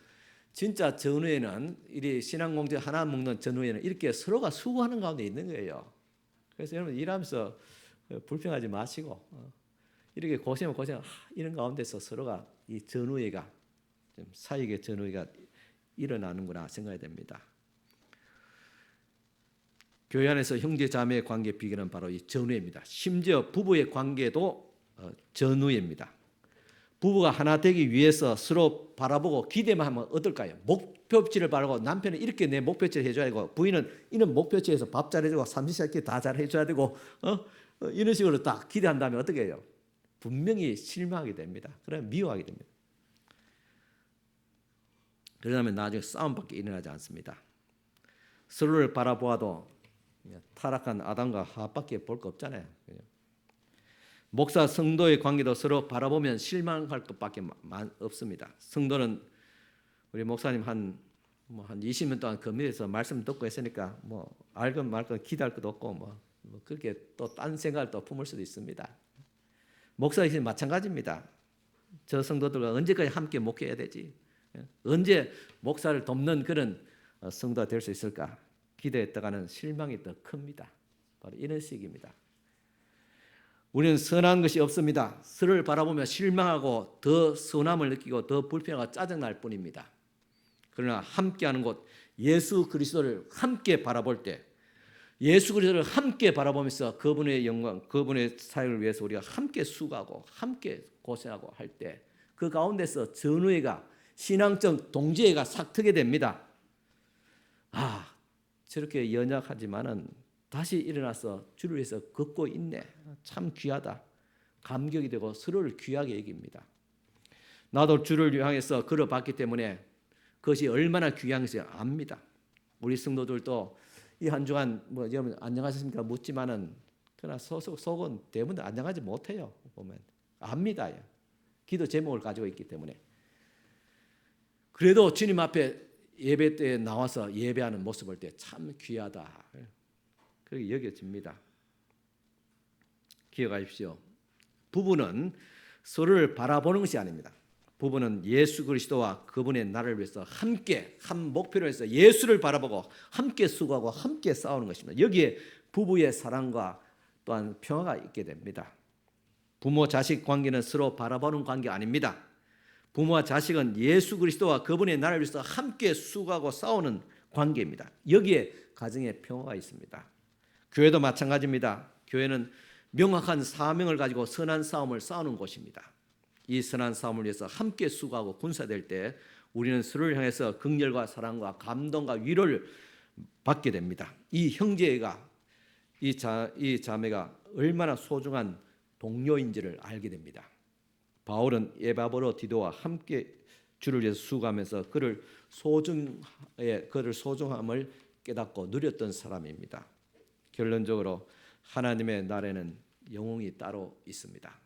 진짜 전우에는 이 신앙공동체 하나 먹는 전우에는 이렇게 서로가 수고하는 가운데 있는 거예요. 그래서 여러분 일하면서 불평하지 마시고 이렇게 고생하면 이런 가운데서 서로가 이 전우회가 사역의 전우회가 일어나는구나 생각이 됩니다. 교회 안에서 형제 자매의 관계 비결은 바로 이 전우회입니다. 심지어 부부의 관계도 전우회입니다. 부부가 하나 되기 위해서 서로 바라보고 기대만 하면 어떨까요? 목표치를 바라고 남편은 이렇게 내 목표치를 해줘야 되고 부인은 이런 목표치에서 밥 잘해주고 삼시세끼 다 잘해줘야 되고 이런 식으로 딱 기대한다면 어떻게 해요? 분명히 실망하게 됩니다. 그러면 미워하게 됩니다. 그러면 나중에 싸움밖에 일어나지 않습니다. 서로를 바라보아도 타락한 아담과 하와밖에 볼 거 없잖아요. 목사 성도의 관계도 서로 바라보면 실망할 것밖에 없습니다. 성도는 우리 목사님 한 20년 동안 건물에서 말씀 듣고 했으니까 뭐 알건 말건 기대할 것도 없고 뭐 그렇게 또 딴 생각을 또 품을 수도 있습니다. 목사이신 마찬가지입니다. 저 성도들과 언제까지 함께 목회해야 되지? 언제 목사를 돕는 그런 성도가 될 수 있을까? 기대했다가는 실망이 더 큽니다. 바로 이런 식입니다. 우리는 선한 것이 없습니다. 서로를 바라보며 실망하고 더 선함을 느끼고 더 불평하고 짜증날 뿐입니다. 그러나 함께하는 곳 예수 그리스도를 함께 바라볼 때 예수 그리스도를 함께 바라보면서 그분의 영광, 그분의 사역을 위해서 우리가 함께 수고하고 함께 고생하고 할 때 그 가운데서 전우회가 신앙적 동지애가 싹트게 됩니다. 아, 저렇게 연약하지만은 다시 일어나서 주를 위해서 걷고 있네. 참 귀하다. 감격이 되고 서로를 귀하게 여깁니다. 나도 주를 향해서 걸어봤기 때문에 그것이 얼마나 귀한지 압니다. 우리 성도들도 이 한 주간 뭐 여러분 안녕하셨습니까 묻지만은 그러나 속은 대부분 안녕하지 못해요. 보면 압니다. 기도 제목을 가지고 있기 때문에. 그래도 주님 앞에 예배 때에 나와서 예배하는 모습을 볼 때 참 귀하다 그렇게 여겨집니다. 기억하십시오. 부부는 서로를 바라보는 것이 아닙니다. 부부는 예수 그리스도와 그분의 나라를 위해서 함께 한 목표를 위해서 예수를 바라보고 함께 수고하고 함께 싸우는 것입니다. 여기에 부부의 사랑과 또한 평화가 있게 됩니다. 부모 자식 관계는 서로 바라보는 관계 아닙니다. 부모와 자식은 예수 그리스도와 그분의 나라를 위해서 함께 수고하고 싸우는 관계입니다. 여기에 가정의 평화가 있습니다. 교회도 마찬가지입니다. 교회는 명확한 사명을 가지고 선한 싸움을 싸우는 곳입니다. 이 선한 싸움을 위해서 함께 수고하고 군사될 때 우리는 서로를 향해서 긍휼과 사랑과 감동과 위로를 받게 됩니다. 이 형제가 이 자매가 얼마나 소중한 동료인지를 알게 됩니다. 바울은 에바브로디도와 함께 주를 위해서 수고하면서 그를 소중함을 깨닫고 누렸던 사람입니다. 결론적으로 하나님의 나라에는 영웅이 따로 있습니다.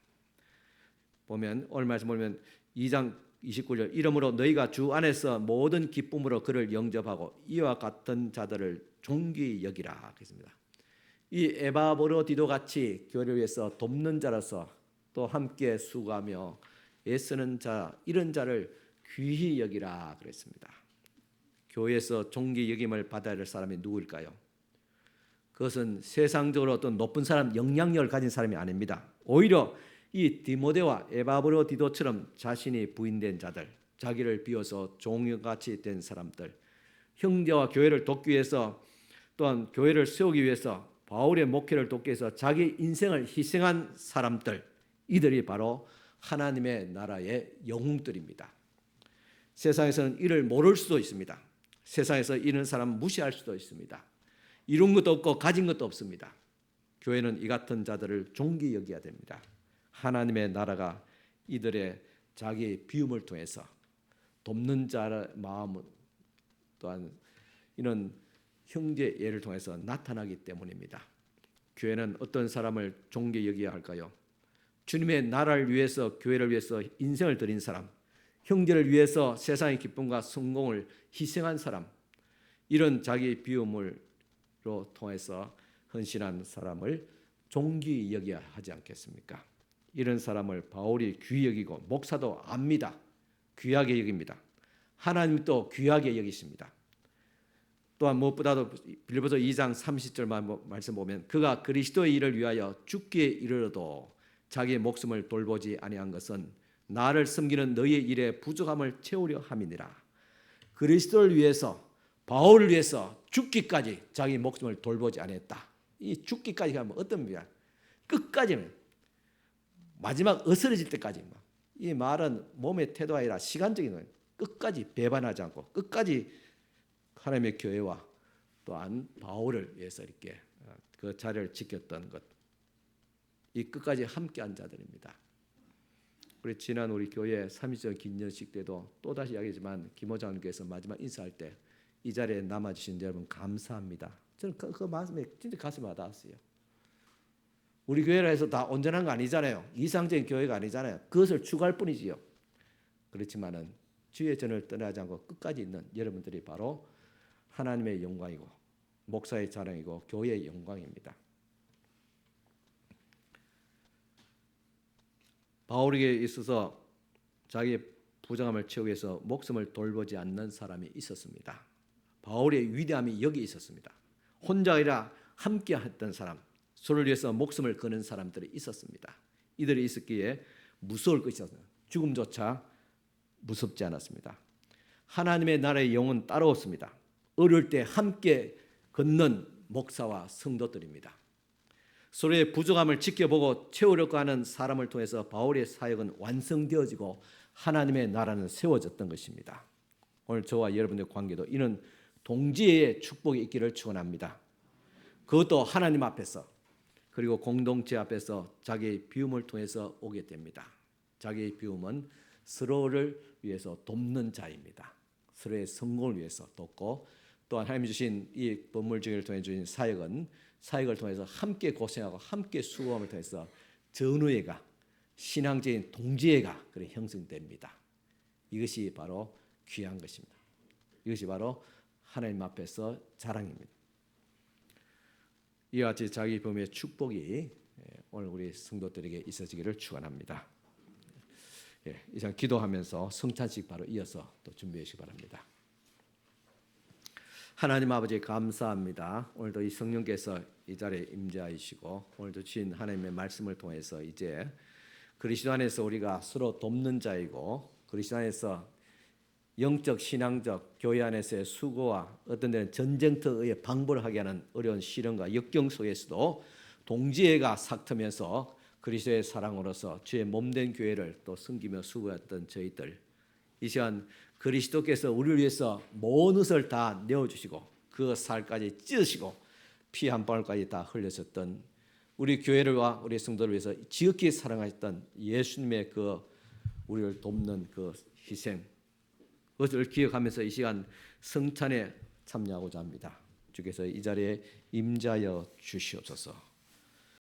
보면 오늘 말씀 보면 2장 29절 이러므로 너희가 주 안에서 모든 기쁨으로 그를 영접하고 이와 같은 자들을 존귀히 여기라 그랬습니다. 이 에바브로디도 같이 교회를 위해서 돕는 자로서 또 함께 수고하며 애쓰는 자 이런 자를 귀히 여기라 그랬습니다. 교회에서 존귀 여김을 받아야 할 사람이 누구일까요? 그것은 세상적으로 어떤 높은 사람, 영향력을 가진 사람이 아닙니다. 오히려 이 디모데와 에바브로디도처럼 자신이 부인된 자들, 자기를 비워서 종같이 된 사람들, 형제와 교회를 돕기 위해서 또한 교회를 세우기 위해서 바울의 목회를 돕기 위해서 자기 인생을 희생한 사람들, 이들이 바로 하나님의 나라의 영웅들입니다. 세상에서는 이를 모를 수도 있습니다. 세상에서 이런 사람 무시할 수도 있습니다. 이룬 것도 없고 가진 것도 없습니다. 교회는 이 같은 자들을 존귀 여겨야 됩니다. 하나님의 나라가 이들의 자기 비움을 통해서 돕는 자의 마음 또한 이런 형제 예를 통해서 나타나기 때문입니다. 교회는 어떤 사람을 존귀 여겨야 할까요? 주님의 나라를 위해서 교회를 위해서 인생을 드린 사람, 형제를 위해서 세상의 기쁨과 성공을 희생한 사람, 이런 자기 비움을 통해서 헌신한 사람을 존귀히 여겨야 하지 않겠습니까? 이런 사람을 바울이 귀히 여기고 목사도 압니다. 귀하게 여깁니다. 하나님도 귀하게 여기십니다. 또한 무엇보다도 빌립보서 2장 30절 말씀 보면 그가 그리스도의 일을 위하여 죽기에 이르러도 자기의 목숨을 돌보지 아니한 것은 나를 섬기는 너희의 일에 부족함을 채우려 함이니라. 그리스도를 위해서 바울을 위해서 죽기까지 자기 목숨을 돌보지 않았다. 이 죽기까지 하면 어떤 의미야? 끝까지 마지막 어스러질 때까지. 이 말은 몸의 태도가 아니라 시간적인 거예요. 끝까지 배반하지 않고 끝까지 하나님의 교회와 또한 바울을 위해서 이렇게 그 자리를 지켰던 것. 이 끝까지 함께한 자들입니다. 우리 지난 우리 교회 30절 기념식 때도 또다시 이야기하지만 김호장님께서 마지막 인사할 때 이 자리에 남아주신 여러분 감사합니다. 저는 그 말씀에 진짜 가슴이 와닿았어요. 우리 교회라 해서 다 온전한 거 아니잖아요. 이상적인 교회가 아니잖아요. 그것을 추구할 뿐이지요. 그렇지만은 주의 전을 떠나지 않고 끝까지 있는 여러분들이 바로 하나님의 영광이고 목사의 자랑이고 교회의 영광입니다. 바울에게 있어서 자기의 부정함을 채우기 위해서 목숨을 돌보지 않는 사람이 있었습니다. 바울의 위대함이 여기 있었습니다. 혼자 아니라 함께 했던 사람, 서로를 위해서 목숨을 거는 사람들이 있었습니다. 이들이 있었기에 무서울 것이 없어요. 죽음조차 무섭지 않았습니다. 하나님의 나라의 영은 따로 없습니다. 어릴 때 함께 걷는 목사와 성도들입니다. 서로의 부족함을 지켜보고 채우려고 하는 사람을 통해서 바울의 사역은 완성되어지고 하나님의 나라는 세워졌던 것입니다. 오늘 저와 여러분의 관계도 이는 동지의 축복이 있기를 축원합니다. 그것도 하나님 앞에서 그리고 공동체 앞에서 자기의 비움을 통해서 오게 됩니다. 자기의 비움은 서로를 위해서 돕는 자입니다. 서로의 성공을 위해서 돕고 또한 하나님이 주신 이 법물주의를 통해 주신 사역을 통해서 함께 고생하고 함께 수고함을 통해서 전우애가 신앙적인 동지애가 그래 형성됩니다. 이것이 바로 귀한 것입니다. 이것이 바로 하나님 앞에서 자랑입니다. 이와 같이 자기 범위의 축복이 오늘 우리 성도들에게 있어지기를 축원합니다. 이상 기도하면서 성찬식 바로 이어서 또 준비해 주시기 바랍니다. 하나님 아버지 감사합니다. 오늘도 이 성령께서 이 자리에 임재하시고 오늘도 주신 하나님의 말씀을 통해서 이제 그리스도 안에서 우리가 서로 돕는 자이고 그리스도 안에서 영적 신앙적 교회 안에서의 수고와 어떤 데는 전쟁터의 방불 하게 하는 어려운 시련과 역경 속에서도 동지애가 삭트면서 그리스도의 사랑으로서 주의 몸된 교회를 또 섬기며 수고했던 저희들, 이 시간 그리스도께서 우리를 위해서 모든 것을 다 내어주시고 그 살까지 찢으시고 피 한 방울까지 다 흘렸었던 우리 교회를와 우리 성도를 위해서 지극히 사랑하셨던 예수님의 그 우리를 돕는 그 희생, 그것을 기억하면서 이 시간 성찬에 참여하고자 합니다. 주께서 이 자리에 임재하여 주시옵소서.